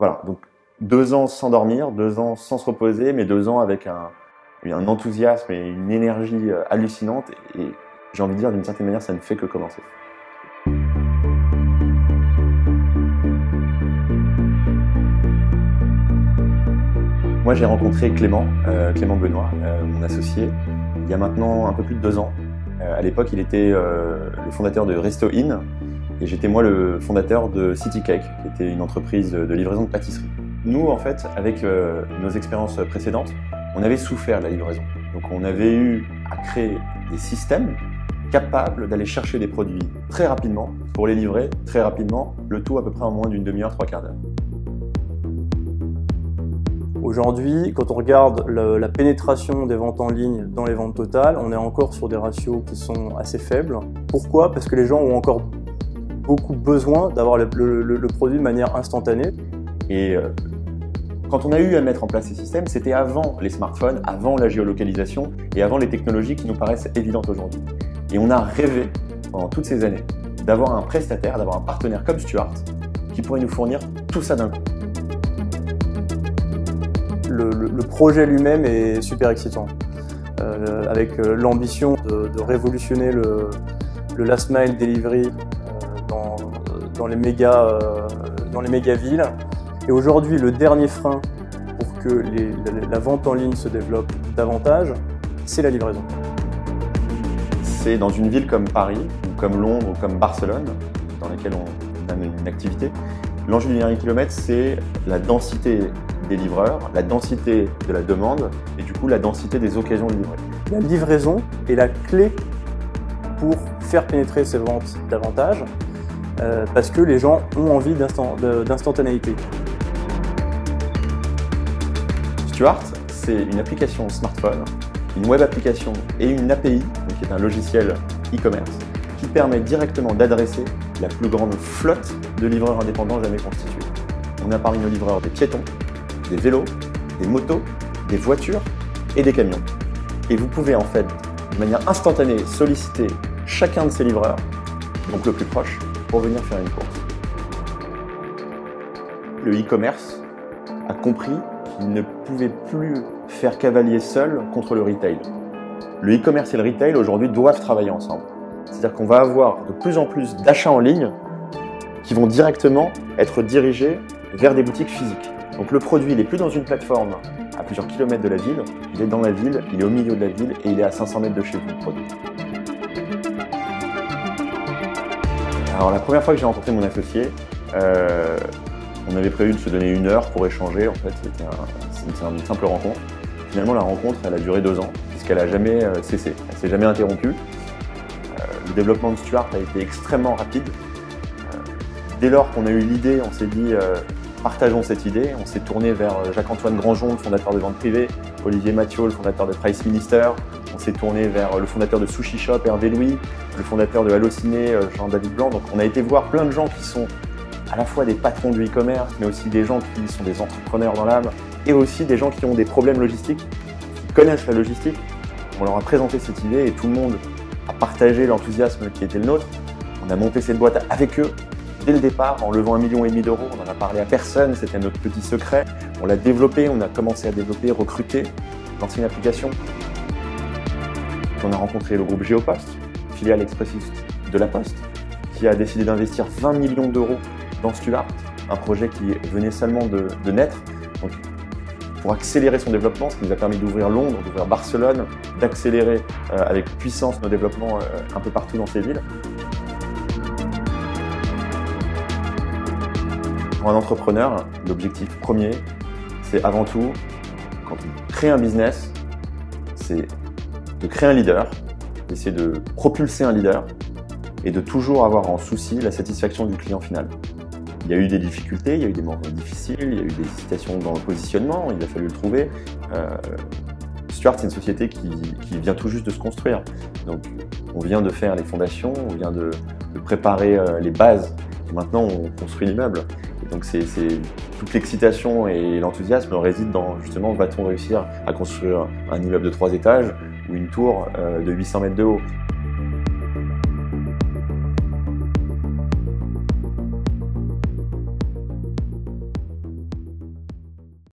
Voilà, donc 2 ans sans dormir, 2 ans sans se reposer, mais 2 ans avec un enthousiasme et une énergie hallucinante. Et j'ai envie de dire, d'une certaine manière, ça ne fait que commencer. Moi, j'ai rencontré Clément Benoît, mon associé, il y a maintenant un peu plus de 2 ans. À l'époque, il était le fondateur de Resto Inn et j'étais moi le fondateur de City Cake, qui était une entreprise de livraison de pâtisserie. Nous, en fait, avec nos expériences précédentes, on avait souffert de la livraison. Donc on avait eu à créer des systèmes capables d'aller chercher des produits très rapidement pour les livrer très rapidement, le tout à peu près en moins d'une demi-heure, 3/4 d'heure. Aujourd'hui, quand on regarde la pénétration des ventes en ligne dans les ventes totales, on est encore sur des ratios qui sont assez faibles. Pourquoi? Parce que les gens ont encore beaucoup besoin d'avoir le produit de manière instantanée. Et quand on a eu à mettre en place ces systèmes, c'était avant les smartphones, avant la géolocalisation et avant les technologies qui nous paraissent évidentes aujourd'hui. Et on a rêvé pendant toutes ces années d'avoir un prestataire, d'avoir un partenaire comme Stuart qui pourrait nous fournir tout ça d'un coup. Le projet lui-même est super excitant, avec l'ambition de révolutionner le last mile delivery dans les méga villes. Et aujourd'hui, le dernier frein pour que la vente en ligne se développe davantage, c'est la livraison. C'est dans une ville comme Paris, ou comme Londres, ou comme Barcelone, dans lesquelles on a une activité, l'enjeu du dernier kilomètre, c'est la densité des livreurs, la densité de la demande et du coup la densité des occasions de livrer. La livraison est la clé pour faire pénétrer ces ventes davantage parce que les gens ont envie d'instantanéité. Stuart, c'est une application smartphone, une web application et une API, qui est un logiciel e-commerce, qui permet directement d'adresser la plus grande flotte de livreurs indépendants jamais constituée. On a parmi nos livreurs des piétons, des vélos, des motos, des voitures et des camions. Et vous pouvez en fait, de manière instantanée, solliciter chacun de ces livreurs, donc le plus proche, pour venir faire une course. Le e-commerce a compris qu'il ne pouvait plus faire cavalier seul contre le retail. Le e-commerce et le retail aujourd'hui doivent travailler ensemble. C'est-à-dire qu'on va avoir de plus en plus d'achats en ligne qui vont directement être dirigés vers des boutiques physiques. Donc le produit, il n'est plus dans une plateforme à plusieurs kilomètres de la ville, il est dans la ville, il est au milieu de la ville et il est à 500 mètres de chez vous, le produit. Alors la première fois que j'ai rencontré mon associé, on avait prévu de se donner 1 heure pour échanger, en fait c'était une simple rencontre. Finalement la rencontre, elle a duré 2 ans, puisqu'elle n'a jamais cessé, elle ne s'est jamais interrompue. Le développement de Stuart a été extrêmement rapide. Dès lors qu'on a eu l'idée, on s'est dit partageons cette idée. On s'est tourné vers Jacques-Antoine Grandjean, le fondateur de Vente Privée, Olivier Mathieu, le fondateur de Price Minister. On s'est tourné vers le fondateur de Sushi Shop, Hervé Louis, le fondateur de Allociné, Jean-David Blanc. Donc on a été voir plein de gens qui sont à la fois des patrons du e-commerce, mais aussi des gens qui sont des entrepreneurs dans l'âme, et aussi des gens qui ont des problèmes logistiques, qui connaissent la logistique. On leur a présenté cette idée et tout le monde a partagé l'enthousiasme qui était le nôtre. On a monté cette boîte avec eux. Dès le départ, en levant 1,5 million d'euros, on n'en a parlé à personne, c'était notre petit secret. On l'a développé, on a commencé à développer, recruter, lancer une application. On a rencontré le groupe Géopost, filiale expressiste de la Poste, qui a décidé d'investir 20 millions d'euros dans Stuart, un projet qui venait seulement de naître. Donc, pour accélérer son développement, ce qui nous a permis d'ouvrir Londres, d'ouvrir Barcelone, d'accélérer avec puissance nos développements un peu partout dans ces villes. Pour un entrepreneur, l'objectif premier, c'est avant tout, quand on crée un business, c'est de créer un leader, d'essayer de propulser un leader et de toujours avoir en souci la satisfaction du client final. Il y a eu des difficultés, il y a eu des moments difficiles, il y a eu des hésitations dans le positionnement, il a fallu le trouver. Stuart, c'est une société qui vient tout juste de se construire. Donc, on vient de faire les fondations, on vient de préparer les bases. Et maintenant, on construit l'immeuble. Et donc, toute l'excitation et l'enthousiasme résident dans, justement, va-t-on réussir à construire un immeuble de 3 étages ou une tour de 800 mètres de haut?